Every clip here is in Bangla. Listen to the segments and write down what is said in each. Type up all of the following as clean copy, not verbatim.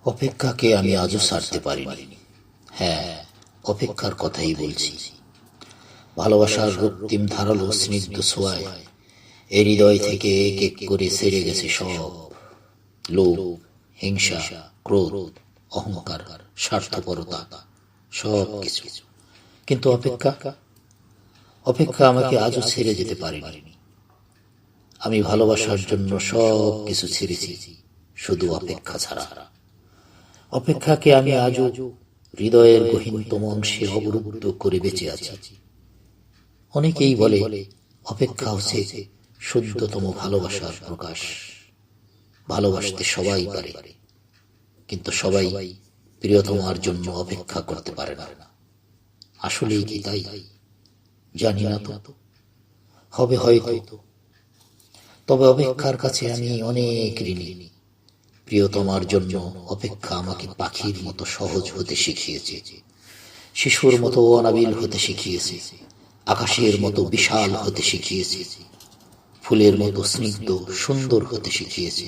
অপেক্ষাকে আমি আজও ছাড়তে পারিনি। হ্যাঁ, অপেক্ষার কথাই বলছি। ভালোবাসার রক্তিম ধারালো স্নিগ্ধ ছোঁয়ায় এ হৃদয় থেকে এক এক করে সেরে গেছে সব লোভ, হিংসা, ক্রোধ, অহংকার, স্বার্থপরতা, সব কিছু। কিন্তু অপেক্ষা আমাকে আজও ছেড়ে যেতে পারেনি। আমি ভালোবাসার জন্য সব কিছু ছেড়েছি, শুধু অপেক্ষা ছাড়া। অপেক্ষাকে আমি আজও হৃদয়ের গহীনতম অংশে অবরুদ্ধ করে বেঁচে আছি। অনেকেই বলে অপেক্ষা হচ্ছে শুদ্ধতম ভালোবাসার প্রকাশ। ভালোবাসতে সবাই পারে, কিন্তু সবাই প্রিয়তমার জন্য অপেক্ষা করতে পারে না। আসলেই কি তাই? জানি না তো, হবে হয়তো। তবে অপেক্ষার কাছে আমি অনেক ঋণী। প্রিয়তমার জন্য অপেক্ষা আমাকে পাখির মতো সহজ হতে শিখিয়েছে, শিশুর মতো অনাবিল হতে শিখিয়েছে, আকাশের মতো বিশাল হতে শিখিয়েছে, ফুলের মতো স্নিগ্ধ সুন্দর হতে শিখিয়েছে।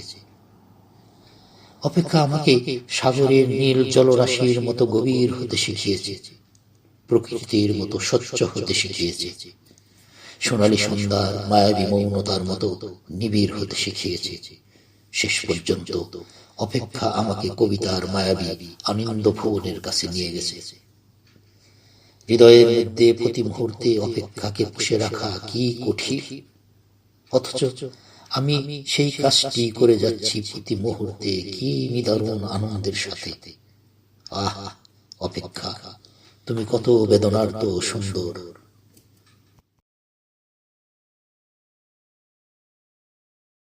অপেক্ষা আমাকে সাগরের নীল জলরাশির মতো গভীর হতে শিখিয়েছে, প্রকৃতির মতো স্বচ্ছ হতে শিখিয়েছে, সোনালী সন্ধ্যার মায়াবী মৌনতার মতো নিবিড় হতে শিখিয়েছে। শেষ পর্যন্ত অপেক্ষা আমাকে কবিতার মায়াবী আনন্দ ভুবনের কাছে নিয়ে গেছে। হৃদয়ের মধ্যে প্রতি মুহূর্তে অপেক্ষাকে পুষে রাখা কি কঠিন, অথচ আমি সেই কাজটি করে যাচ্ছি প্রতি মুহূর্তে কি নিদারুণ আনন্দের সাথে। আহ, অপেক্ষা, তুমি কত বেদনার্ত সুন্দর।